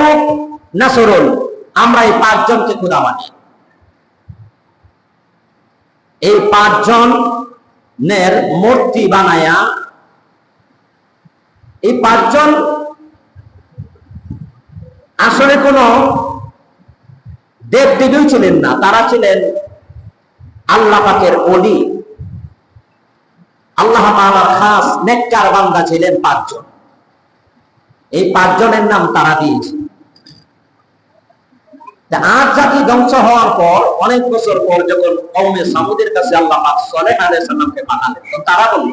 অমুক নাসরুল, আমরা এই 5 জনকে খোদা মানি। এই 5 জনের মূর্তি বানায়া, এই 5 জন আসলে কোন দেব দেবীও ছিলেন না, তারা ছিলেন আল্লাহ পাকের ওলি, আল্লাহ তাআলার খাস নেককার বান্দা ছিলেন 5 জন। এই 5 জনের নাম তারা দিয়েছে। আজ জাতি ধ্বংস হওয়ার পর অনেক বছর পর যখন কওমে সামুদের কাছে আল্লাহ পাক সালেহ আলাইহিস সালামকে পাঠালেন, তো তারা বলল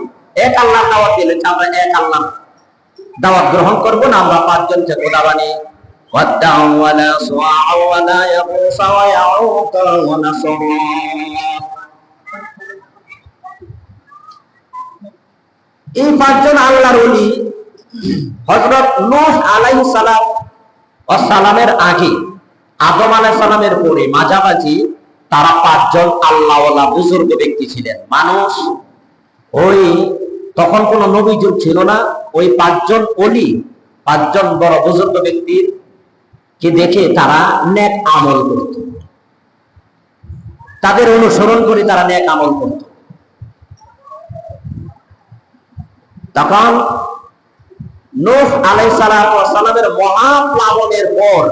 এক আল্লাহর দাওয়াত দিলেন, আমরা এক আল্লাহ দাওয়াত গ্রহণ করব না, আমরা 5 জনকে খোদা বানি। ওয়াদ্দাউ ওয়ালা সুআ ওয়ালা ইয়াগুস ওয়া ইয়াউক ওয়া নাসর। এই 5 জন আল্লাহর ওলি হযরত নূহ আলাইহিস সালামের আগে, আদম আলাইহিস সালামের পরে মাঝামাঝি তারা 5 জন আল্লাহওয়ালা বুজুর্গ ব্যক্তি ছিলেন। মানুষ ওই তখন কোন নবী যুগ ছিল না, ওই 5 জন ওলি, 5 জন বড় বুজুর্গ ব্যক্তির কে দেখে তারা নেক আমল করত, তাদের অনুসরণ করে তারা নেক আমল করত। তখন নূহ আলাইহিস সালামের মহাপ্লাবনের পর,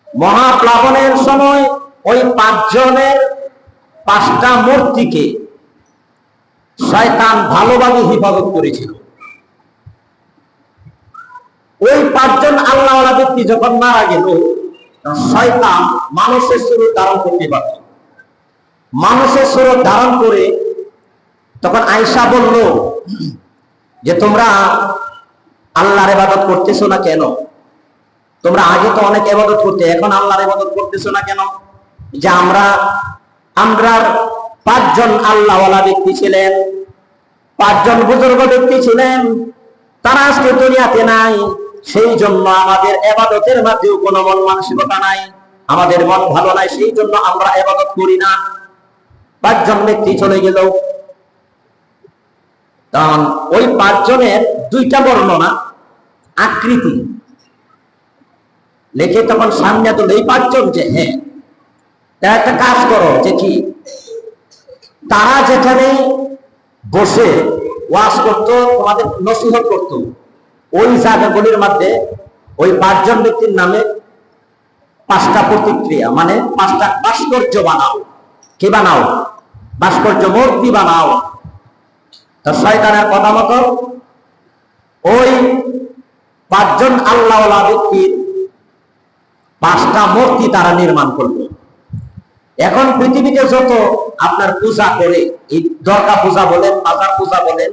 মহাপ্লাবনের সময় ওই 5 জনের 5টা মূর্তিকে শয়তান ভালোভাবে হিফাজত করেছিল। ওই 5 জন আল্লাহওয়ালা ব্যক্তি যখন মারা গেল, শয়তান মানুষের স্বরূপ ধারণ করতে পারত। মানুষের স্বরূপ ধারণ করে তখন আয়েশা বলল যে তোমরা আল্লাহর ইবাদত করতেছো না কেন? তোমরা আগে তো অনেক ইবাদত করতে, এখন আল্লাহর ইবাদত করতেছো না কেন? যে আমরা 5 জন আল্লাহওয়ালা ব্যক্তি ছিলেন, 5 জন বুজুর্গ ব্যক্তি ছিলেন, তারা আজকে দুনিয়াতে নাই, সেই জন্য আমাদের ইবাদতের মধ্যেও কোনো মন মানসিকতা নাই, আমাদের মন ভালো নাই, সেই জন্য আমরা ইবাদত করি না। 5 জন ব্যক্তি চলে গেল। তখন ওই 5 জনের 2টা বর্ণনা আকৃতি লেখে তখন সামনে তো এই 5 জন যে হ্যাঁ তারা একটা কাজ করো, যে কি তারা যেখানে বসে ওয়াজ করতো, তোমাদের নসিহত করতো, ওই জায়গাগুলির মধ্যে ওই 5 জন ব্যক্তির নামে 5টা প্রতিক্রিয়া, মানে 5টা ভাস্কর্য বানাও। কি বানাও? ভাস্কর্য, মূর্তি বানাও। তো শয়তানের কথা মতো ওই 5 জন আল্লাহওয়ালা ব্যক্তির 5টা মূর্তি তারা নির্মাণ করলো। এখন পৃথিবীতে যত আপনার পূজা করে, এই দুর্গা পূজা বলেন, মাজার পূজা বলেন,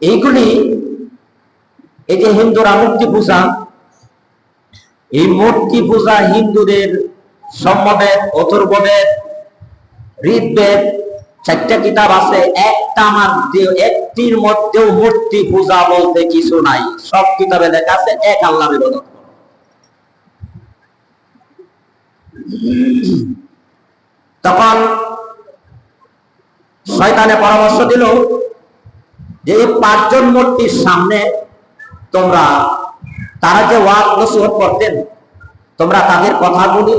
এইগুলি, এই যে হিন্দুরা মূর্তি পূজা, এই মূর্তি পূজা হিন্দুদের সম্যবেদ, অথর্ববেদ, ঋগ্বেদ 4টা কিতাব আছে, একটির মধ্যেও মূর্তি পূজা বলতে কিছু নাই। সব কিতাবে লেখা আছে এক আল্লাহর ইবাদত। তখন শয়তানে পরামর্শ দিল যে এই 5 জন মূর্তির সামনে তোমরা, তারা যে ওয়াজ নসিহত করতেন, তোমরা তাদের কথাগুলি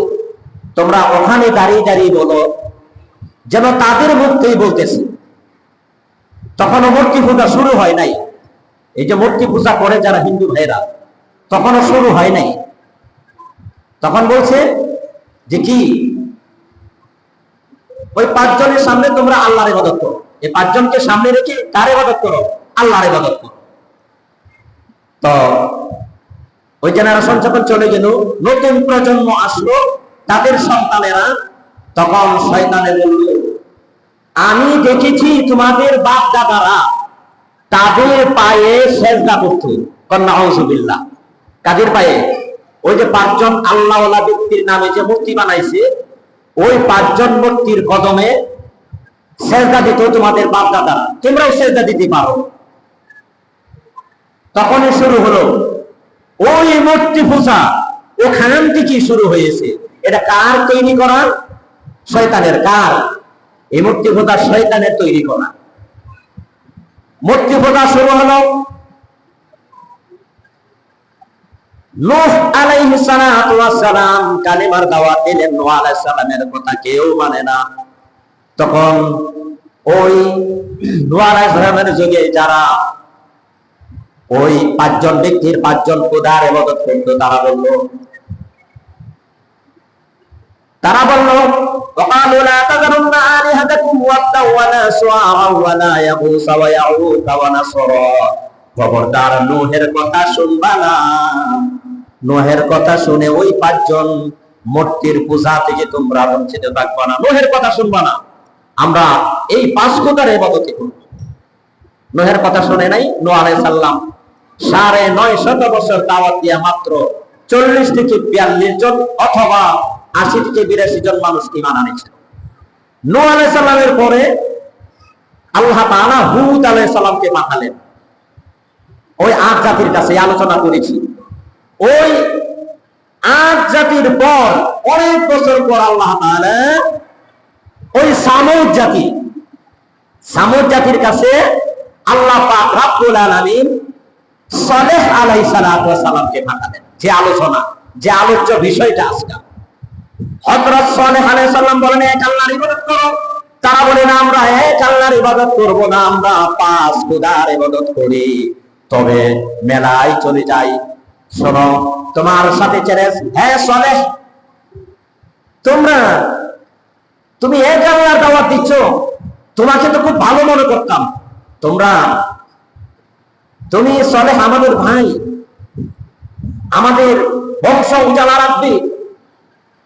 তোমরা ওখানে দাঁড়িয়ে দাঁড়িয়ে বলো, যেন তাদের মুখেই বলতেছে। তখনও মূর্তি পূজা শুরু হয় নাই। এই যে মূর্তি পূজা করে যারা হিন্দু ভাইরা, তখনও শুরু হয় নাই। তখন বলছে যে কি ওই 5 জনের সামনে তোমরা আল্লাহর ইবাদত করো। এই 5 জনকে সামনে রেখে কার ইবাদত করো? আল্লাহর ইবাদত করো। তো ওই জেনারেশন যখন চলে গেল, নতুন প্রজন্ম আসলো, তাদের সন্তানেরা তখন শয়তানে বলল, আমি দেখেছি তোমাদের বাপ দাদারা তাদের পায়ে সেজদা করত। নাউযুবিল্লাহ। কাদের পায়ে? ওই যে 5 জন আল্লাহওয়ালা ব্যক্তির নামে যে মূর্তি বানাইছে, ওই 5 জন মূর্তির কদমে সেজদা দিত তোমাদের বাপ দাদারা, তোমরাও সেজদা দিতে পারো। তখনই শুরু হলো ওই মূর্তি পূজা, ওখান থেকে শুরু হয়েছে। এটা কার তৈরি করা? শয়তানের। কার? এই মূর্তি পূজা শয়তানের তৈরি করা। মূর্তি পূজা শুরু হলো, নূহ আলাইহিস সালাতু ওয়াস সালাম কালিমার দাওয়াত দিলেন, নূহ আলাইহিস সালামের কথা কেউ মানে না। তখন ওই নূহ আলাইহিস সালামের যুগে যারা ওই পাঁচজন ব্যক্তির পাঁচজন খোদার ইবাদত করত, তারা বলল وقالوا لا تذرن آلهتكم ودا ولا سواعا ولا يغوث ويعوق ونسرا। খবরদার নূহের কথা শুনবা না। নূহের কথা শুনে ওই পাঁচজন মূর্তির পূজা থেকে তোমরা বঞ্চিত থাকবা না। নূহের কথা শুনবা না, আমরা এই পাঁচ খোদার ইবাদত করব। নূহের কথা শুনে নাই। নূহ আলাইহিস সালাম 950 বছর দাওয়াত দিয়া মাত্র 40 থেকে 42 জন অথবা 80 থেকে 82 জন মানুষ ঈমান আনেছে। নূহ আলাইহিস সালামের পরে আল্লাহ তাআলা হুদ আলাইহিস সালামকে পাঠালেন ওই আদ জাতির কাছে। আলোচনা করেছি ওই আদ জাতির পর অনেক বছর পর আল্লাহ তাআলা ওই সামুদ জাতির কাছে আল্লাহ পাক রব্বুল আলামিন সালেহ আলাইহিস সালাতু ওয়াস সালামকে পাঠালেন। যে আলোচনা, যে আলোচ্য বিষয়টা আজকে হযরত সালেহ আলাইহিস সালাম বলেন এক আল্লাহর ইবাদত করো। তারা বলে না, আমরা এক আল্লাহর ইবাদত করব না, আমরা পাঁচ খোদার ইবাদত করি। তবে মেলায় চলে যাই। শোনো, তোমার সাথে চ্যালেঞ্জ। হ্যাঁ সালেহ, তুমি এক আল্লাহর দাওয়াত দিচ্ছ, তোমাকে তো খুব ভালো মনে করতাম। তুমি সালেহ আমাদের ভাই, আমাদের বংশ উজালা রাখবে।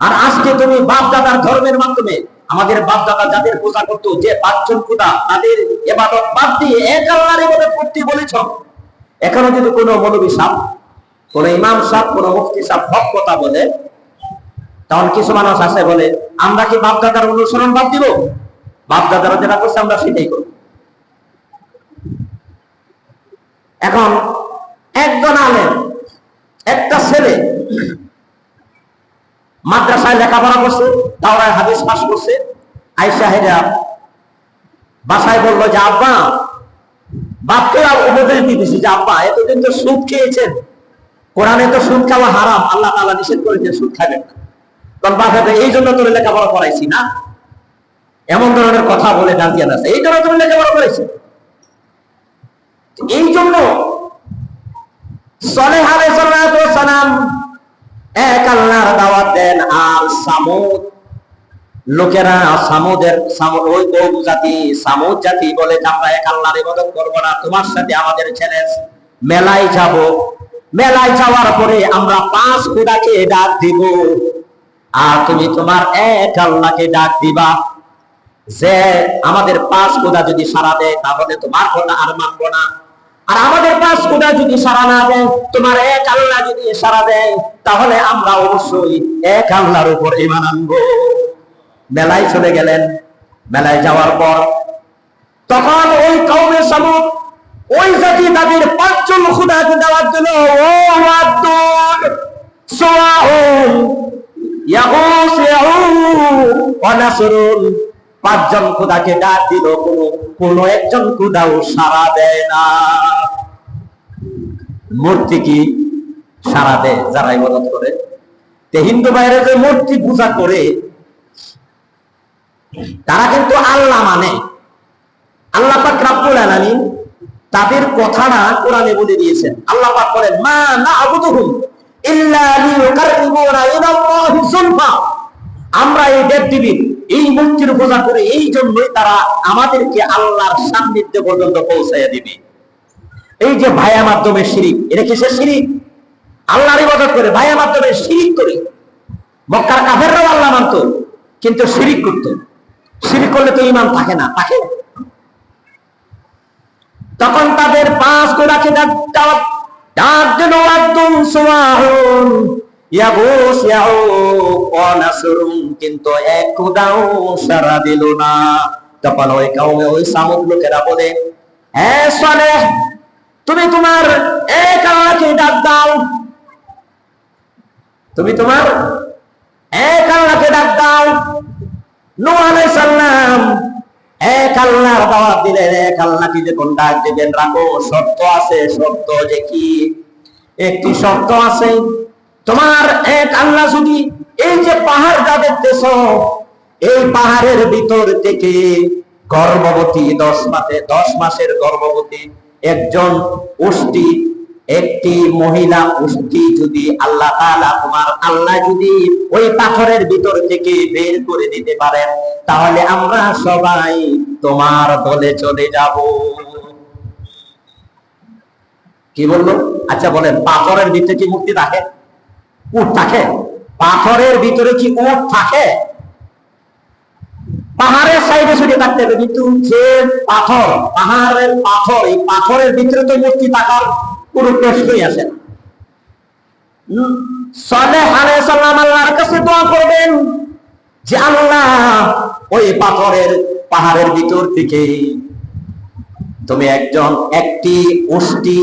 আর আজকে তুমি বাপ দাদার ধর্মের মাধ্যমে আমাদের বাপ দাদা যাদের পূজা করতো, যে পাঁচজন খোদা, তাদের ইবাদত বাদ দিয়ে এক আল্লাহর ইবাদত করতে বলেছ। এখনো যদি কোনো মৌলবী সাহেব, কোনো ইমাম সাহেব, কোনো মুফতি সাহেব হক কথা বলে, তখন কিছু মানুষ আছে বলে আমরা কি বাপ দাদার অনুসরণ বাদ দিব? বাপ দাদারা যেটা করছে আমরা সেটাই করব। এখন একজন আলেম, একটা ছেলে মাদ্রাসায় লেখাপড়া করছে, দাওরায় হাদিস পাস করছে, আয়েশা হেরা বাসায় বললো যে আব্বা, বাপকে উপদেশ দিতেছি যে আব্বা এতদিন তো সুদ খেয়েছেন, কোরআনে তো সুদ খাওয়া হারাম, আল্লাহ তাআলা নিষেধ করেছেন সুদ খাবেন না। তখন বাপে এই জন্য তোর লেখাপড়া করাইছি না, এমন ধরনের কথা বলে দাঁড়িয়ে আছে, এই জন্য তুমি লেখাপড়া করেছি। এই জন্য সালেহ আলাইহিস সালাম এক আল্লাহর দাওয়াত দেন। আর সামুদ লোকেরা, ওই কওম জাতি, সামুদ জাতি বলে আমরা এক আল্লাহর ইবাদত করব না, তোমার সাথে আমাদের চ্যালেঞ্জ, মেলায় যাব। মেলায় যাওয়ার পরে আমরা পাঁচ খোদাকে ডাক দিব, আর তুমি তোমার এক আল্লাহকে ডাক দিবা। যে আমাদের পাঁচ খোদা যদি সাড়া দেয় তাহলে তোমার কথা আর মানব না, আর আমাদের পাঁচ খোদা যদি সাড়া না দেয়, তোমার এক আল্লাহ যদি সাড়া দেয়, তাহলে আমরা অবশ্যই এক আল্লাহর উপর ঈমান আনবো। মেলায় চলে গেলেন। মেলায় যাওয়ার পর তখন ওই কওমে সামুদ, ওই জাতি তাদের পাঁচজন খোদাকে দাওয়াত দিল। ও ওয়াদুদ, সুওয়াউন, ইয়াগুস, ইয়াউক ওয়া নাসরুন, পাঁচজন খোদাকে ডাক দিল, কোন একজন খোদাও সাড়া দেয় না। মূর্তি কি সাড়া দেয় যারা ইবাদত করে? তে হিন্দু বাইরে যে মূর্তি পূজা করে তারা কিন্তু আল্লাহ মানে। আল্লাহ পাক রব্বুল আলামিন তাদের কথাটা কোরআনে বলে দিয়েছেন। আল্লাহ পাক বলেন মা না'বুদুহুম ইল্লা লিয়ুকাররিবুনা ইলাল্লাহি যুলফা। আমরা এই দেবদেবীর, এই মূর্তির পূজা করে এই জন্যই তারা আমাদেরকে আল্লাহর সান্নিধ্যে পর্যন্ত পৌঁছাইয়া দিবে। এই যে ভাইয়া মাধ্যমে শিরিক, এটা কিসের শিরিক? আল্লাহর ইবাদত করে ভাইয়া মাধ্যমে শিরিক করে। মক্কার কাফেররাও আল্লাহ মানত, কিন্তু শিরিক করত। শিরিক করলে তো ঈমান থাকে না, থাকে। তখন তাদের পাঁচ খোদাকে ডাক দিল, ওয়াদুন, সুওয়াউন, ইয়াগুস, ইয়াউক ওয়া নাসরুন, কিন্তু এক খোদাও সাড়া দিল না। তখন ওই কওমে, ওই সামুদ লোকেরা বলে, হ্যাঁ সালেহ, তুমি তোমার এক আল্লাহকে ডাক দাও, তুমি তোমার এক আল্লাহকে ডাক দাও। নূহ আলাইহিস সালাম এক আল্লাহর দাওয়াত দিলেন। এক আল্লাহকে যখন ডাক দিবেন, রাখো, শর্ত আছে। শর্ত যে কি? একটি শর্ত আছে, তোমার এক আল্লাহ যদি এই যে পাহাড় যা দেখতেছ, এই পাহাড়ের ভিতর থেকে গর্ভবতী 10 মাসের গর্ভবতী একজন উষ্টি, একটি মহিলা উষ্টি যদি আল্লাহ তাআলা তোমার আল্লাহ যদি ওই পাথরের ভিতর থেকে বের করে দিতে পারেন, তাহলে আমরা সবাই তোমার দলে চলে যাব। কি বললো? আচ্ছা বলেন, পাথরের ভিতরে কি মুক্তি থাকে? উট থাকে? পাথরের ভিতরে কি উট থাকে? পাহাড়ের সাইডে ছুটে থাকতে হবে, কিন্তু যে পাথর, পাহাড়ের পাথর, এই পাথরের ভিতরে তো মূর্তি থাকার কোনো প্রশ্নই আসে না। সালেহ আলাইহিস সালাম আল্লাহর কাছে দোয়া করবেন যে আল্লাহ, ওই পাহাড়ের ভিতর থেকে তুমি একটি উষ্টি,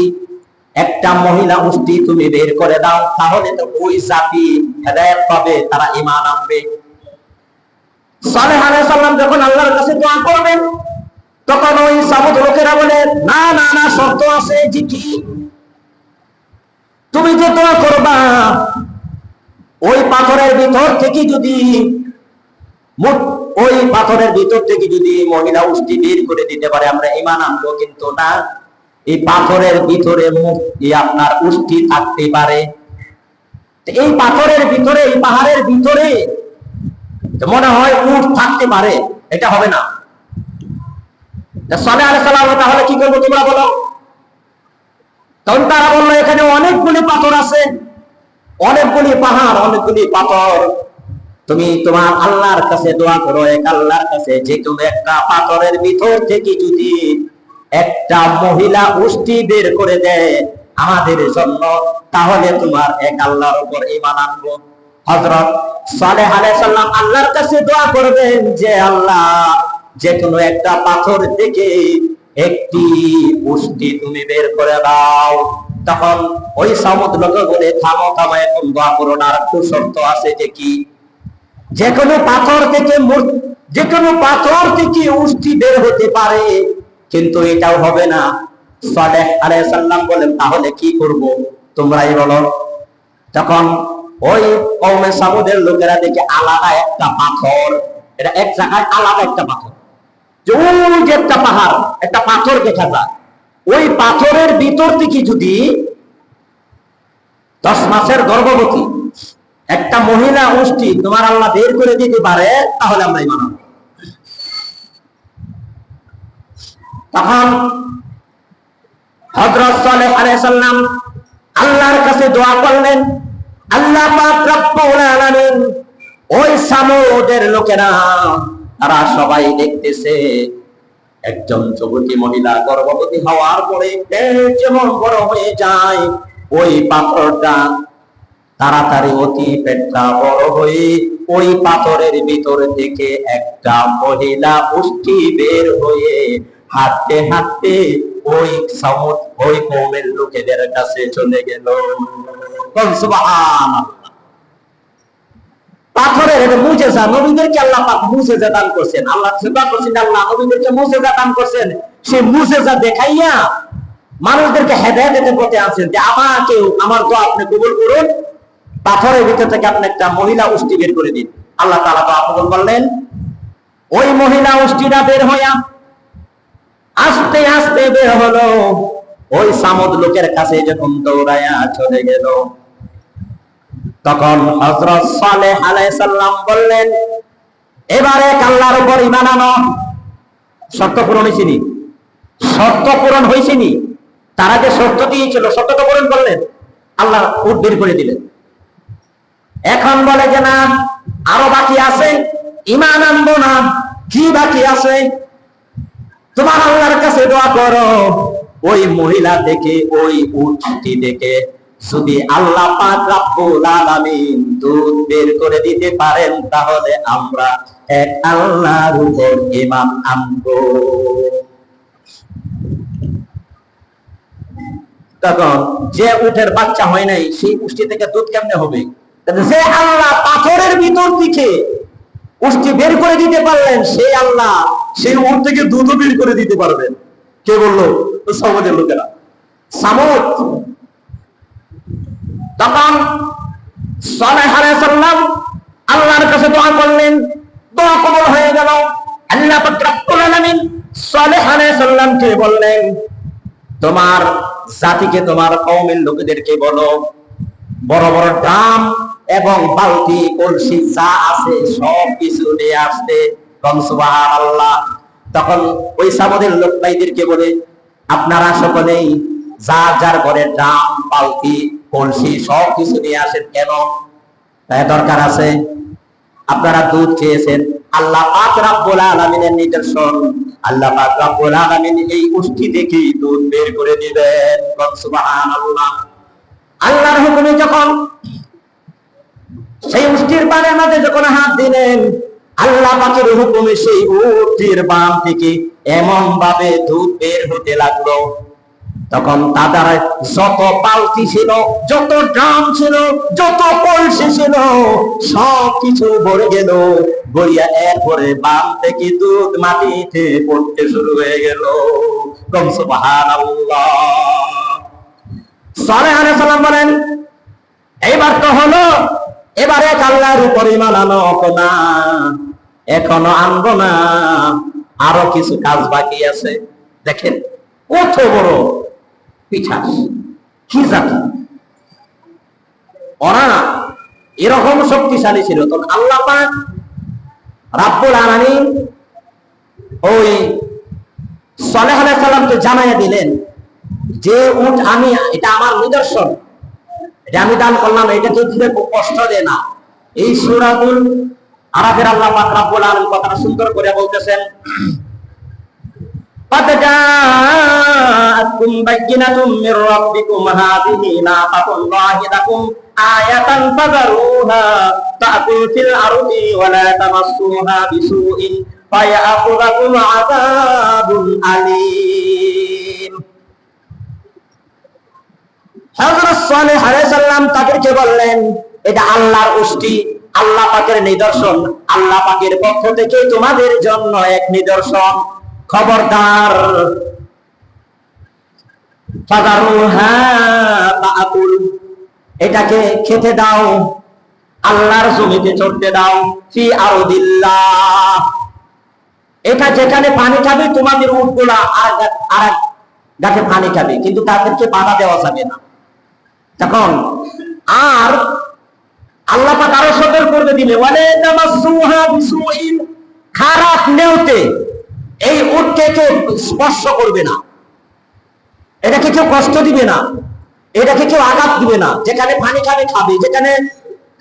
একটা মহিলা উষ্টি তুমি বের করে দাও, তাহলে তো ওই জাতি হেদায়েত পাবে, তারা ঈমান আনবে। সালেহ আলাইহিস সালাম যখন আল্লাহর কাছে দোয়া করবেন, তখন ওই সামুদ লোকেরা বলে, না না না, শর্ত আছে। যে কি? তুমি যে দোয়া করবা, ওই পাথরের ভিতর থেকে যদি মহিলা উষ্টি বের করে দিতে পারে, আমরা ঈমান আনবো। কিন্তু না, এই পাথরের ভিতরে আপনার উষ্টি থাকতে পারে। এই পাথরের ভিতরে, এই পাহাড়ের ভিতরে মনে হয় উট থাকতে পারে, এটা হবে না। সালেহ আলাইহিস সালাম তাহলে কি করবো তোমরা বলো? তখন তারা বললো, এখানে অনেকগুলি পাথর আছে, অনেকগুলি পাহাড়, অনেকগুলি পাথর। তুমি তোমার আল্লাহর কাছে দোয়া করো, এক আল্লাহর কাছে, যে কোনো একটা পাথরের ভিতর থেকে যদি একটা মহিলা উষ্টি বের করে দেয় আমাদের জন্য, তাহলে তোমার এক আল্লাহর উপর ঈমান আনবো। হযরত সালেহ আলাইহিস সালাম আল্লাহর কাছে দোয়া করবেন যে আল্লাহ, যে কোনো একটা পাথর থেকে একটি উষ্টি তুমি বের করে দাও। তখন ওই সামুদ লোক বলে, থামো থামো, এখন দোয়া করো না, আর একটু শর্ত আছে। যে কি? যে কোনো পাথর থেকে উষ্টি বের হতে পারে, কিন্তু এটাও হবে না। সালেহ আলাইহিস সালাম বলেন, তাহলে কি করব তোমরাই বলো। তখন ওই কওমে সামুদের লোকেরা দেখে আলাদা একটা পাথর, এটা এক জায়গায় আলাদা একটা পাথর, যে ওই যে একটা পাহাড়, একটা পাথর দেখা যায়, ওই পাথরের ভিতর থেকে যদি 10 মাসের গর্ভবতী একটা মহিলা উষ্টি তোমার আল্লাহ বের করে দিতে পারে, তাহলে আমরা ঈমান আনবো। তখন হযরত সালেহ আলাইহিস সালাম আল্লাহর কাছে দোয়া করলেন, আল্লাহ পাক রব্বুল আলামিন, ওই সামুদের লোকেরা তারা সবাই দেখতেছে একজন যুবতী মহিলা গর্ভবতী হওয়ার পরে যেমন বড় হয়ে যায়, ওই পাথরটা তাড়াতাড়ি অতি পেটটা বড় হয়ে ওই পাথরের ভিতর থেকে একটা মহিলা উষ্টি বের হয়ে হাঁটতে হাঁটতে ওই সামুদ, ওই কওমের লোকেদের কাছে চলে গেল। সুবহানাল্লাহ। পাথরের মুজিজা, নবীদেরকে আল্লাহ পাক মুজিজা দান করছেন, আল্লাহ সেবা করছেন, আল্লাহ নবীদেরকে মুজিজা দান করছেন। সেই মুজিজা দেখাইয়া মানুষদেরকে হেদায়েতের পথে আনছেন, যে আমাকে, আমার দোয়া আপনি কবুল করুন, পাথরের ভিতর থেকে আপনি একটা মহিলা উষ্টি বের করে দিন। আল্লাহ তাআলা তো কবুল করলেন। ওই মহিলা উষ্টিটা বের হইয়া আস্তে আস্তে বের হলো, ওই সামুদ লোকের কাছে যখন দৌড়াইয়া চলে গেল, তখন হযরত সালেহ আলাইহিস সালাম বললেন, এবারে আল্লাহর উপর ঈমান আনো। শর্ত পূরণ হয়েছে নি? শর্ত পূরণ হয়েছে নি? তারা যে শর্ত দিয়েছিল, শর্তটা পূরণ করলেন, আল্লাহ উট বের করে দিলেন। এখন বলে যে না, আরো বাকি আছে, ঈমান আনবো না। কি বাকি আছে? তোমার আল্লাহর কাছে দোয়া করো, ওই মহিলা দেখে, ওই উটটি দেখে যদি আল্লাহ পাক রব্বুল আলামিন দুধ বের করে দিতে পারেন, তাহলে আমরা এক আল্লাহর উপর ঈমান আনবো। তখন যে উটের বাচ্চা হয় নাই, সেই উষ্টি থেকে দুধ কেমনে হবে? যে আল্লাহ পাথরের ভিতর থেকে উষ্টি বের করে দিতে পারলেন, সেই আল্লাহ সেই উট থেকে দুধও বের করে দিতে পারবেন। কে বললো? সামুদের লোকেরা। সামুদ। তখন সালেহ আলাইহিস সালাম আল্লাহর কাছে দোয়া করলেন, দোয়া কবুল হয়ে গেল। আল্লাহ পাক রব্বুল আলামিন সালেহ আলাইহিস সালামকে বললেন, তোমার জাতিকে, তোমার কওমের লোকেদেরকে বলো, বড় বড় ড্রাম এবং বালতি কলসি যা আছে সব কিছু নিয়ে আসতে। সুবহানাল্লাহ। তখন ওই সামুদের লোক ভাইদেরকে বলে, আপনারা সকলেই যার যার ঘরে ড্রাম বালতি কলসি সব কিছু নিয়ে আসেন। কেন? দরকার আছে। আপনারা দুধ খেয়েছেন, আল্লাহ পাক রব্বুল আলামিনের নিদর্শন, আল্লাহ পাক রব্বুল আলামিন এই উষ্টি থেকে দুধ বের করে দিবেন। সুবহানাল্লাহ। আল্লাহর হুকুমে যখন সেই উষ্টির পানের মধ্যে যখন হাত দিলেন, আল্লাহ পাকের হুকুমে সেই উষ্টির বাম থেকে এমন ভাবে দুধ বের হতে লাগলো, তখন তাদের যত বালতি ছিল, যত ড্রাম ছিল, যত কলসি ছিল, সব কিছু ভরে গেল। বইয়া এরপরে বাম থেকে দুধ মাটিতে পড়তে শুরু হয়ে গেল। সুবহানাল্লাহ। সালেহ আলাইহিস সালাম বলেন, এইবার তো হলো, এবারে আল্লাহর উপর ঈমান আনো না, এখনো আনবো না, আরো কিছু কাজ বাকি আছে। দেখেন কত বড় পিঠাস, কি জাতি ওরা, এরকম শক্তিশালী ছিল। তখন আল্লাহ পাক রব্বুল আলামিন ওই সালেহ আলাইহিস সালামকে জানাইয়া দিলেন যে উট আমি, এটা আমার নিদর্শন, এটা আমি দান করলাম, এটা কেউ কষ্ট দেয় না। এই সূরাতুল আরাফের আল্লাহ পাক রব্বুল আলামিন কথাটা সুন্দর করে বলতেছেন, قد جاءتكم بينة من ربكم هذه ناقة الله لكم آية فذروها تأكل في الأرض ولا تمسوها بسوء فيأخذكم عذاب أليم। হযরত সালেহ আলাইহিস সালাম তাদেরকে বললেন, এটা আল্লাহর উষ্টি, আল্লাহ পাকের নিদর্শন, আল্লাহ পাকের পক্ষ থেকে তোমাদের জন্য এক নিদর্শন। খবরদার, ফাদারুহা তাআকুল, এটাকে খেতে দাও, আল্লাহর জমিতে চড়তে দাও, ফি আরদিল্লাহ, এটা যেখানে পানি খাবে তোমাদের উটগুলা আর গাছে পানি খাবে, কিন্তু তাদেরকে বাধা দেওয়া যাবে না। তখন আর আল্লাহ পাক আরো সতর্ক করে দিলে, ওয়ালা তামাসসুহা বিসুইন, খারাপ নেউতে এই উটকে কেউ স্পর্শ করবে না, এটাকে কেউ কষ্ট দিবে না, এটাকে কেউ আঘাত দিবে না। যেখানে পানি খাবে খাবে, যেখানে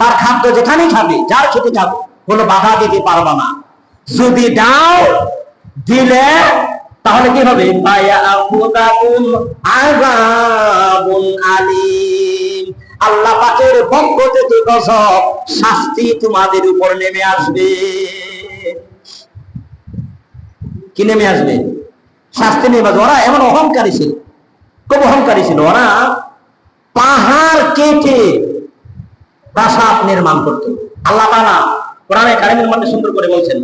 তার খাদ্য যেখানে খাবে, যার খেতে খাবে, কোনো বাধা দিতে পারবা না। যদি দাও দিলে তাহলে কি হবে? আযাবুন আলীম, আল্লাহ পাকের পক্ষ থেকে গজব, শাস্তি তোমাদের উপর নেমে আসবে। কি নেমে আসবে? শাস্তি নেমে আসবে। ওরা এমন অহংকারী ছিল, খুব অহংকারী ছিল। ওরা পাহাড় কেটে প্রাসাদ নির্মাণ করত। আল্লাহ তাআলা কোরআনে কারীমের মধ্যে সুন্দর করে বলছেন,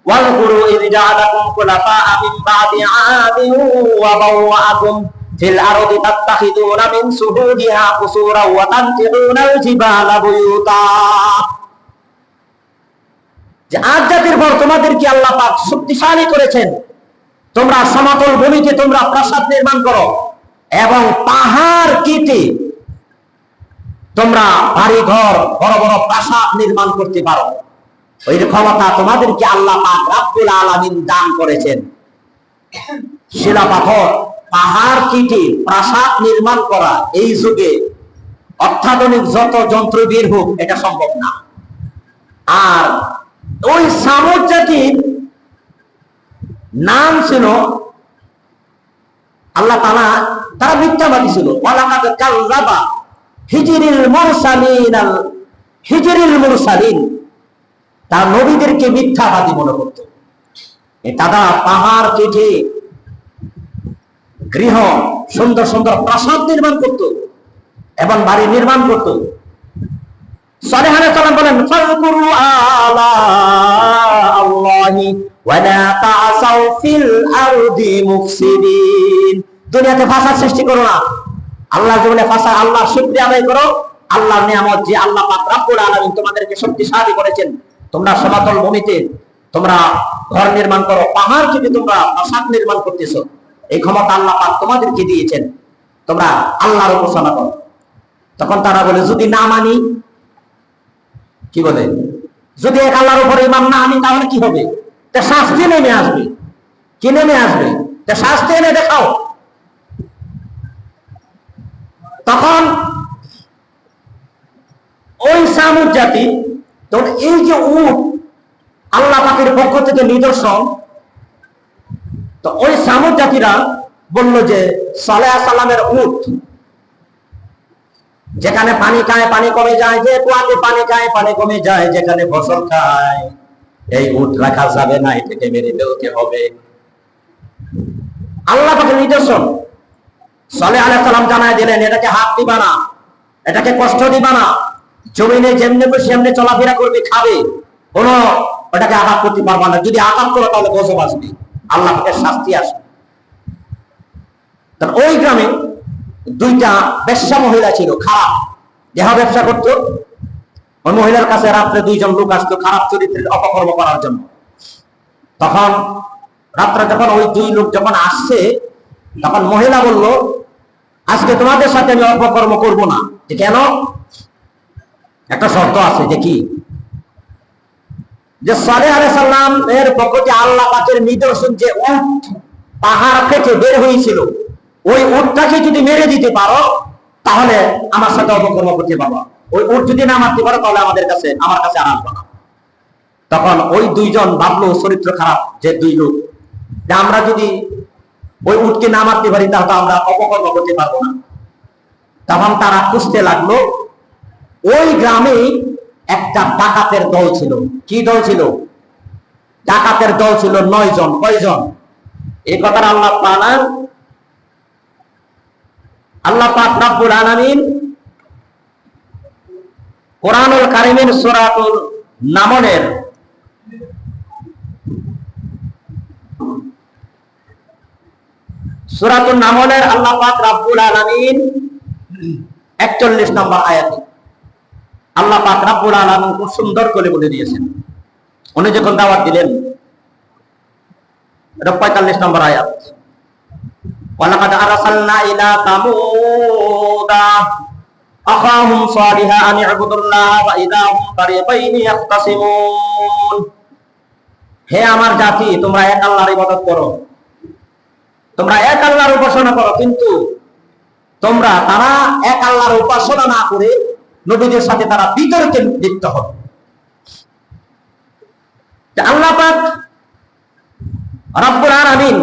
ওয়ালকুরু ইয জাআলাকুম খুলাফাআ মিন বাদি আদিন ওয়া বাওয়াআকুম ফিল আরদি তাত্তাখিদুনা মিন সুহুদিহা কুসুরা ওয়া তানকিউনাল জিবালা বুয়ুতা। যে আদ জাতির পর তোমাদেরকে আল্লাহ পাক শক্তিশালী করেছেন, তোমরা সমতল ভূমিতে তোমরা প্রাসাদ নির্মাণ করো এবং পাহাড় কেটে তোমরা বাড়ি ঘর বড় বড় প্রাসাদ নির্মাণ করতে পারো। ওই ক্ষমতা তোমাদেরকে আল্লাহ পাক রব্বুল আলামিন দান করেছেন। শিলা পাথর, পাহাড় কেটে প্রাসাদ নির্মাণ করা এই যুগে অত্যাধুনিক যত যন্ত্র বের হোক এটা সম্ভব না। আর ওই সামুদ জাতির নাম ছিল, আল্লাহ তাআলা, তারা মিথ্যাবাদী ছিল। ওয়ালাকাদ কাযযাবা হিজরিল মুরসালিন, তার নবীদেরকে মিথ্যাবাদী মনে করত। তারা পাহাড় কেটে গৃহ, সুন্দর সুন্দর প্রাসাদ নির্মাণ করত এবং বাড়ি নির্মাণ করত। সালেহ আলাইহিস সালাম বলেন, ফাযকুরু আলা আল্লাহি ওয়া লা তা'সাউ ফিল আরদি মুফসিদিন। দুনিয়াতে ফাসাদ সৃষ্টি করো না, আল্লাহর জমিনে ফাসাদ, আল্লাহর শুকরিয়া আদায় করো আল্লাহর নিয়ামত যে আল্লাহ পাক রব্বুল আলামিন তোমাদেরকে শক্তিশালী করেছেন। তোমরা সমতল ভূমিতে তোমরা ঘর নির্মাণ করো, পাহাড় থেকে তোমরা প্রাসাদ নির্মাণ করতেছো, এই ক্ষমতা আল্লাহ পাক তোমাদেরকে দিয়েছেন, তোমরা আল্লাহর উপাসনা করো। তখন তারা বলে যদি না মানি, কি বলে, যদি এক আল্লাহর উপর ঈমান না আনি তাহলে কি হবে? তা শাস্তি নেমে আসবে। কি নেমে আসবে? তা শাস্তি এনে দেখাও। তখন ওই সামুদ জাতি, তো এই যে উট আল্লাহ পাকের পক্ষ থেকে নিদর্শন, তো ওই সামুদ জাতিরা বলল যে সালেহ সালামের উট যেখানে পানি খায় পানি কমে যায়, যে কুয়াতে পানি খায় পানি কমে যায়, যেখানে ফসল খায় এই উট রাখা যাবে না, এটাকে মেরে ফেলতে হবে। আল্লাহ পাকের নিদর্শন সালেহ আলাইহিস সালাম জানায় দিলেন, এটাকে হাত দিবা না, এটাকে কষ্ট দিবা না, জমিনে যেমনি বসে এমনি চলাফেরা করবে, খাবে, কোনো ওটাকে আঘাত করতে পারবা না, যদি আঘাত করো তাহলে গজব আসবে, আল্লাহ পাকের শাস্তি আসবে। ওই গ্রামে দুইটা বেশ্যা মহিলা ছিল, খারাপ দেহ ব্যবসা করতো। ওই মহিলার কাছে রাত্রে দুইজন লোক আসতো খারাপ চরিত্রের অপকর্ম করার জন্য। তখন রাত্রে যখন ওই দুই লোক যখন আসছে, তখন মহিলা বলল, আজকে তোমাদের সাথে আমি অপকর্ম করব না। যে কেন? একটা শর্ত আছে। যে কি? যে সালেহ আলাইহিস সালাম এর পক্ষ থেকে আল্লাহ পাকের নিদর্শন যে উট পাহাড় থেকে বের হয়েছিল, ওই উটটাকে যদি মেরে দিতে পারো তাহলে আমার সাথে অপকর্ম করতে পারবো, ওই উট যদি না মারতে পারো তাহলে আমার কাছে আর আসবে না। তখন ওই দুইজন ভাবলো, চরিত্র খারাপ যে দুই লোক, যে আমরা যদি ওই উটকে না মারতে পারি তাহলে আমরা অপকর্ম করতে পারবো না। তখন তারা খুঁজতে লাগলো। ওই গ্রামে একটা ডাকাতের দল ছিল। কি দল ছিল? ডাকাতের দল ছিল 9 জন। কয়জন? এই কথাটা আল্লাহ পাক রব্বুল আলামিন কোরআনুল কারীমের সূরাতুল নামলের 41 আল্লাহ পাক রব্বুল আলামিন 41 নম্বর আয়াতে আল্লাহ পাক রব্বুল আলামিন খুব সুন্দর করে বলে দিয়েছেন। উনি যখন দাওয়াত দিলেন, এটা 45 নম্বর আয়াত, ওয়ালাকাদ আরসালনা ইলা তামুদা আখাহুম সালিহা আন ইবুদুল্লাহ ওয়া ইযা হুম ফারিকাইনি ইয়াখতাসিমুন। হে আমার জাতি, তোমরা এক আল্লাহর ইবাদত করো, তোমরা এক আল্লাহর উপাসনা করো, কিন্তু তারা এক আল্লাহর উপাসনা না করে নবীদের সাথে তারা বিতর্কে লিপ্ত হবে। আল্লাহ পাক রব্বুল আলামিন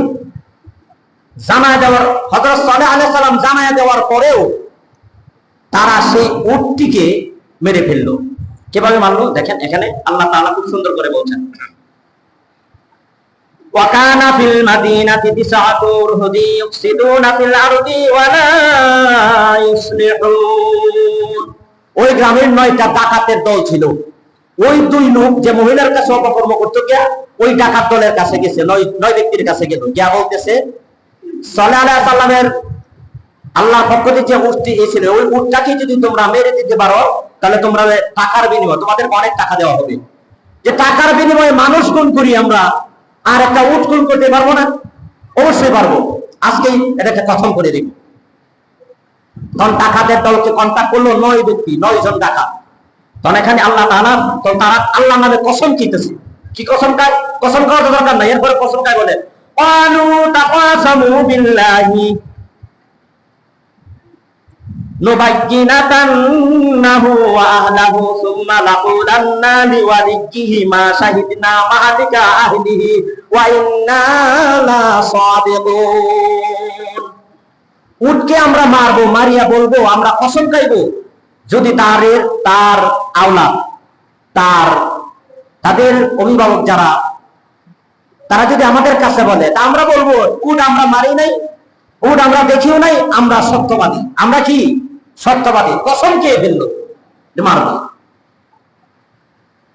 জানায় দেওয়ার, হযরত সালেহ আলাইহিস সালাম জানায় দেওয়ার পরেও তারা সেই উটটিকে মেরে ফেললো। কিভাবে মারলো দেখেন, এখানে আল্লাহ তাআলা খুব সুন্দর করে বলছেন, وَكَانَ فِي الْمَدِينَةِ تِسْعَةُ رُهْطٍ يُفْسِدُونَ فِي الْأَرْضِ وَلَا يُصْلِحُونَ। ওই গ্রামের 9টা ডাকাতের দল ছিল। ওই দুই লোক যে মহিলার কাছে অপকর্ম করতো, ওই ডাকাত দলের কাছে গেছে, 9 ব্যক্তির কাছে গেল, গিয়া বলতেছে সালেহ আলাইহিস সালামের আল্লাহর পক্ষ থেকে যে উটটি এসেছিল, ওই উটটাকে যদি তোমরা মেরে দিতে পারো তাহলে তোমরা টাকার বিনিময়ে তোমাদের অনেক টাকা দেওয়া হবে। যে টাকার বিনিময়ে মানুষ খুন করি আমরা, আর একটা উট খুন করতে পারবো না? অবশ্যই পারবো, আজকেই এটাকে খতম করে দিব। তখন ডাকাতের দলকে কন্ট্যাক্ট করলো 9 ব্যক্তি, 9 জন ডাকাত। তখন এখানে আল্লাহ তাআলা, তো তারা আল্লাহর নামে কসম খেতেছে। কি কসম খায়? কসম খাওয়ার দরকার নাই, এরপরে কসম খায় বলে ক্বালু তাকাসামু বিল্লাহি নুবাইয়িনাতান্নাহু ওয়া আহলাহু সুম্মা লাকুলান্না লিওয়ালিয়িহি মা শাহিদনা মাহালিকা আহলিহি ওয়া ইন্না লাসাদিকুন। উটকে আমরা মারবো, মারিয়া বলবো আমরা কসম খাইবো, যদি তার আওলাদ, তাদের অভিভাবক যারা, তারা যদি আমাদের কাছে বলে, তা আমরা বলবো উট আমরা মারি নাই, উট আমরা দেখিও নাই, আমরা সত্যবাদী। আমরা কি? সত্যবাদী। কসম খেয়ে ফেললো মারব।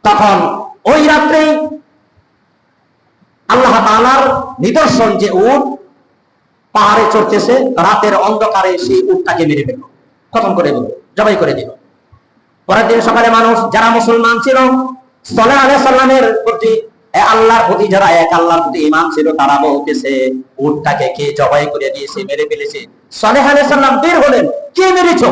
তখন ওই রাত্রেই আল্লাহ তাআলার নিদর্শন যে উট পাহাড়ে চড়তেছে, রাতের অন্ধকারে সেই উটটাকে মেরে ফেলল, খতম করে দিল, জবাই করে দিল। পরের দিন সকালে মানুষ যারা মুসলমান ছিল সালেহ আলাইহিস সালামের প্রতি, আল্লাহর প্রতি যারা এক আল্লাহর প্রতি ঈমান ছিল, তারা বলতেছে উটটাকে কে জবাই করে দিয়েছে, মেরে ফেলেছে। সালেহ আলাইহিস সালাম বের হলেন, কে মেরেছো?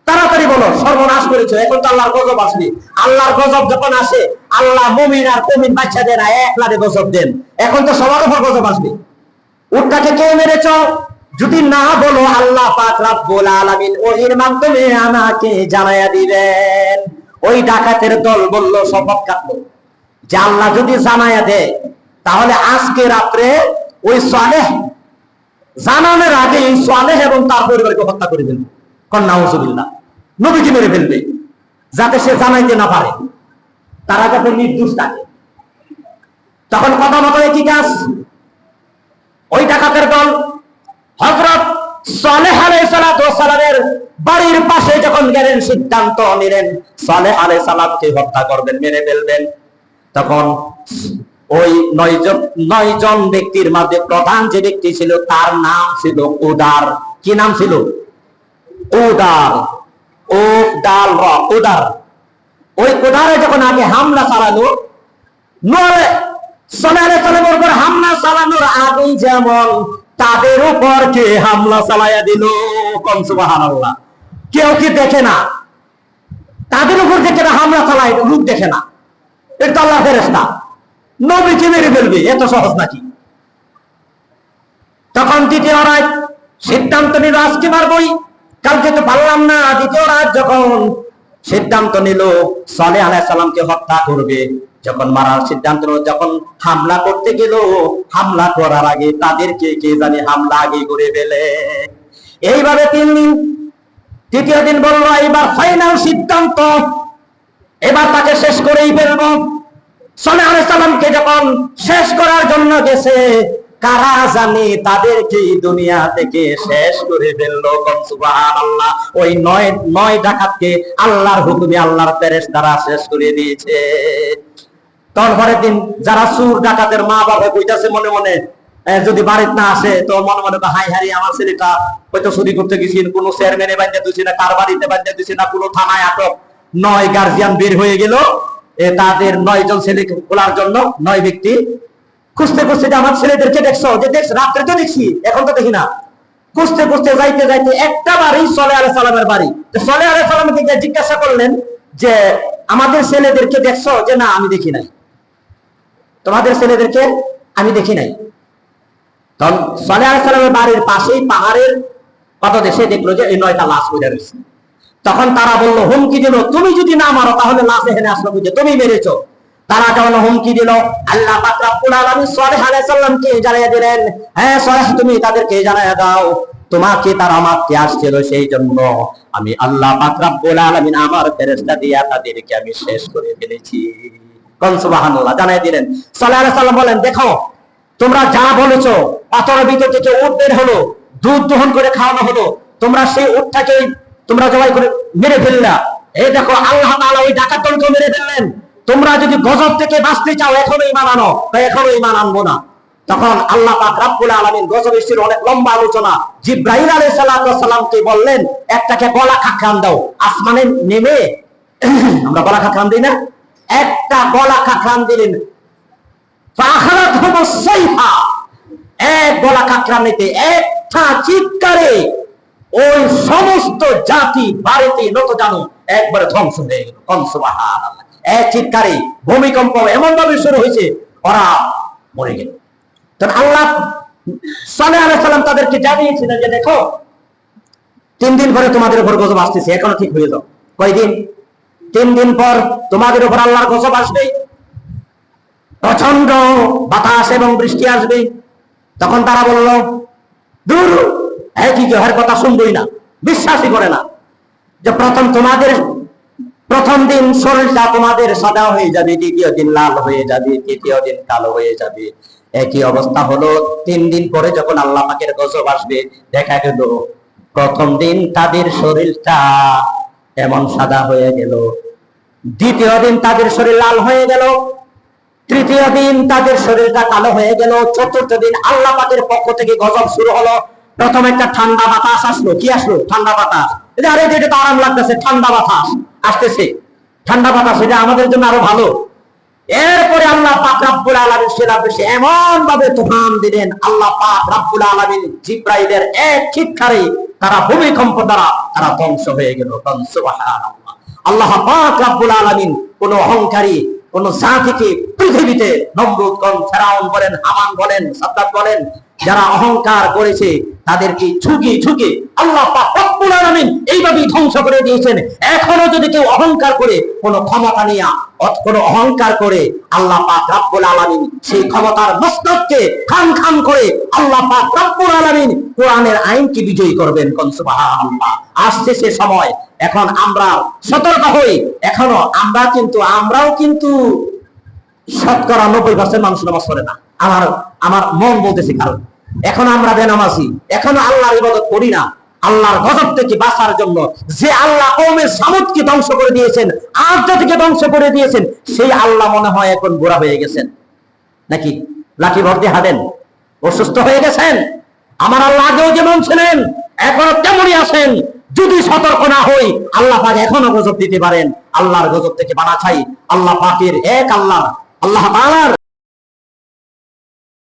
তাড়াতাড়ি বলো, সর্বনাশ করেছো, এখন তো আল্লাহর গজব আসবে। আল্লাহর গজব যখন আসে, আল্লাহ মুমিন আর মুমিন বাচ্চাদের এক লারে গজব দেন, এখন তো সবার উপর গজব আসবে। উটটাকে কে মেরেছো? যদি না বলো আল্লাহ পাক রব্বুল আলামিন ওহির মাধ্যমে আমাকে জানায়া দিবেন। ওই ডাকাতের দল বলল, শপথ কাটলো যে আল্লাহ যদি জানায়া দেয় তাহলে আজকে রাত্রে ওই সালেহ জানানোর আগে সালেহ এবং তার পরিবারকে হত্যা করে দেন। নাউজুবিল্লাহ, নবীকে মেরে ফেলবে যাতে সে জানাইতে না পারে, তারা যাতে নির্দোষ থাকে। তখন কথা মতো কি কাজ, ওই ডাকাতের দল হযরত সালেহ আলাইহিস সালামের বাড়ির পাশে যখন গেলেন, সিদ্ধান্ত নিলেন সালেহ আলাইহিস সালামকে হত্যা করবেন, মেরে ফেলবেন। তখন ওই 9 জন ব্যক্তির মধ্যে প্রধান যে ব্যক্তি ছিল তার নাম ছিল উদার। কি নাম ছিল? উদার। ও ডাল র, উদার। ওই উদারে যখন আগে হামলা চালালো, নূরে সালেহ আলাইহিস সালামের উপর হামলা চালানোর আগে যেমন তাদের উপর কে হামলা চালায়া দিল, কোন সুবহানাল্লাহ। কেউ কি দেখে না? তাদের উপর দেখে না হামলা চালায়, রূপ দেখে না। এটা আল্লাহর ফেরেশতা, নবীকে মেরে ফেলবে, এত সহজ নাকি? তখন দ্বিতীয় রাত সিদ্ধান্ত নিল আজকে মারবই, কালকে তো পারলাম না। দ্বিতীয় রাত যখন সিদ্ধান্ত নিল সালেহ আলাইহিস সালামকে হত্যা করবে, যখন মারার সিদ্ধান্ত নিল, যখন হামলা করতে গেল, হামলা করার আগে তাদেরকে কে জানে হামলা আগে করে ফেলে। এইভাবে 3 দিন। তৃতীয় দিন বলল এবার ফাইনাল সিদ্ধান্ত, এবার তাকে শেষ করেই ফেলবো। সালেহ আলাইহিস সালামকে যখন শেষ করার জন্য গেছে, কারা জানি তাদেরকে দুনিয়া থেকে শেষ করে ফেললো, সুবহানাল্লাহ। ওই 9 ডাকাতকে আল্লাহর হুকুমে আল্লাহর ফেরেশতারা শেষ করে দিয়েছে। তারপরের দিন যারা চোর ডাকাতের মা বাবা কইতাছে মনে মনে, যদি বাড়িতে না আসে তো মনে মনে হাই হারি আমার ছেলেটা হয়তো চুরি করতে গেছি, কোনো চেয়ারম্যানে বান্ধা দিছি না, কার বাড়িতে বান্ধা দিছি না, কোনো থানায় আটক। 9 গার্জিয়ান বের হয়ে গেল তাদের 9 জন ছেলে খোলার জন্য। 9 ব্যক্তি খুঁজতে খুঁজতে, যে আমার ছেলেদেরকে দেখছো, যে দেখছো রাত্রে তো দেখছি, এখন তো দেখি না। খুঁজতে খুঁজতে যাইতে যাইতে একটা বাড়ি সালেহ আলাইহিস সালামের বাড়ি। সালেহ আলাইহিস সালামকে জিজ্ঞাসা করলেন যে আমাদের ছেলেদেরকে দেখছো? যে না, আমি দেখি নাই। তোমাদের ছেলেদেরকে আমি দেখি নাই। তখন সালেহ আলাইহিস সালামের বাড়ির পাশেই পাহাড়ের পাদদেশে দেখলো যে এই 9টা লাশ পড়ে রয়েছে। তখন তারা বলল, হুমকি দিল, তুমি যদি না মারো তাহলে লাশ এখানে আসলো বুঝে, তুমি মেরেছো। তারা যখন হুমকি দিল, আল্লাহ পাক রব্বুল আলামিন সালেহ আলাইহিস সালামকে জানিয়ে দিলেন, হ্যাঁ সালেহ, তুমি তাদেরকে জানিয়ে দাও তোমাকে তারা মারতে আসছিল, সেই জন্য আমি আল্লাহ পাক রব্বুল আলামিন আমার ফেরেশতা দিয়া তাদেরকে আমি শেষ করে ফেলেছি। কোন সুবহানাল্লাহ, জানিয়ে দিলেন। সালেহ আলাইহিস সালাম বলেন, দেখো তোমরা যা বলেছো, পাথরের ভিতর থেকে উট বের হলো, দুধ দহন করে খাওয়ানো হলো, তোমরা সেই উটটাকে তোমরা জবাই করে মেরে ফেললা। এই দেখো আল্লাহ তাআলা ওই ডাকাত দলকে মেরে ফেললেন। তোমরা যদি গজব থেকে বাঁচতে চাও এখনো ঈমান আনো, তাই এখনো ঈমান আনবো না। তখন আল্লাহ পাক রব্বুল আলামিন গজবের ছিল অনেক লম্বা আলোচনা। জিবরাইল আলাইহিস সালামকে বললেন, একটাকে গলা খাকরান দাও। আসমানে নেমে আমরা গলা খাকরান দিই না, একটা গলা খাকরান দিলেন। ফাখারাতহুমুস সাইফা, এক গলা খাকরান নিতে একটা চিৎকারে ওই সমস্ত জাতি বাড়িতে নত জানো একবারে ধ্বংস হয়ে গেল। সুবহানাল্লাহ, এক চিৎকারে ভূমিকম্প এমন ভাবে শুরু হয়েছে, ওরা মরে গেল। তখন আল্লাহ সালেহ আলাইহিস সালাম তাদেরকে জানিয়েছিলেন যে দেখো 3 দিন পরে তোমাদের উপর গজব আসতেছে, এখনো ঠিক হয়ে যাও। কয়দিন? 3 দিন পর তোমাদের উপর আল্লাহর গজব আসবে, প্রচন্ড বাতাস এবং বৃষ্টি আসবে। তখন তারা বলল, দূর, কি হওয়ার কথা শুনবই না, বিশ্বাসই করে না। যে প্রথম দিন শরীরটা তোমাদের সাদা হয়ে যাবে, দ্বিতীয় দিন লাল হয়ে যাবে, তৃতীয় দিন কালো হয়ে যাবে। একই অবস্থা হলো 3 দিন পরে যখন আল্লাহ পাকের গজব আসবে, দেখা গেল প্রথম দিন তাদের শরীরটা এমন সাদা হয়ে গেল, দ্বিতীয় দিন তাদের শরীর লাল হয়ে গেল, তৃতীয় দিন তাদের শরীরটা কালো হয়ে গেল, চতুর্থ দিন আল্লাহ পাকের পক্ষ থেকে গজব শুরু হলো। প্রথমে একটা ঠান্ডা বাতাস আসলো। কি আসলো? ঠান্ডা বাতাস। আরে এটা তো আরাম লাগতেছে, ঠান্ডা বাতাস। আসতেছে, ঠান্ডা বাতাস, এটা আমাদের জন্য আরো ভালো। এরপরে আল্লাহ পাক রব্বুল আলামিন সেরা বেশি এমন ভাবে তুফান দিলেন, আল্লাহ পাক রব্বুল আলামিন জিব্রাইলের এক চিৎকারে তারা ভূমিকম্প দ্বারা তারা ধ্বংস হয়ে গেল। সুবহানাল্লাহ। আল্লাহ পাক রব্বুল আলামিন কোন অহংকারী কোন জাতিকে পৃথিবীতে নমরুদ ফেরাউন বলেন, হামান বলেন, সাদ্দাত বলেন, যারা অহংকার করেছে তাদেরকে ঝুঁকি ঝুঁকি আল্লাহ পাক রব্বুল আলামিন এইভাবেই ধ্বংস করে দিয়েছেন। এখনো যদি কেউ অহংকার করে কোন ক্ষমতা নিয়ে কোন অহংকার করে, আল্লাহ পাক রব্বুল আলামিন সেই ক্ষমতার মস্তককে খান খান করে আল্লাহ পাক রব্বুল আলামিন কোরআনের আইনকে বিজয়ী করবেন। সুবহানাল্লাহ। আসছে সে সময়, এখন আমরা সতর্ক হই। এখনো আমরাও কিন্তু শতকরা 90% মানুষ নামাজ পড়ে না। আমার মন বলতেছে, কারণ এখন আমরা বেনামাজি, এখনো আল্লাহর ইবাদত করি না। আল্লাহর গজব থেকে বাঁচার জন্য যে আল্লাহ কওমে সামুদকে ধ্বংস করে দিয়েছেন, আদ জাতিকে ধ্বংস করে দিয়েছেন, সেই আল্লাহ মনে হয় এখন বুড়া হয়ে গেছেন, নাকি লাঠি ভর্তি হাঁটেন, অসুস্থ হয়ে গেছেন। আমার আল্লাহ আগেও যেমন ছিলেন এখনো তেমনই আছেন। যদি সতর্ক না হই, আল্লাহ পাক এখনো গজব দিতে পারেন। আল্লাহর গজব থেকে বাঁচা চাই। আল্লাহ পাকের এক আল্লাহ তাআলার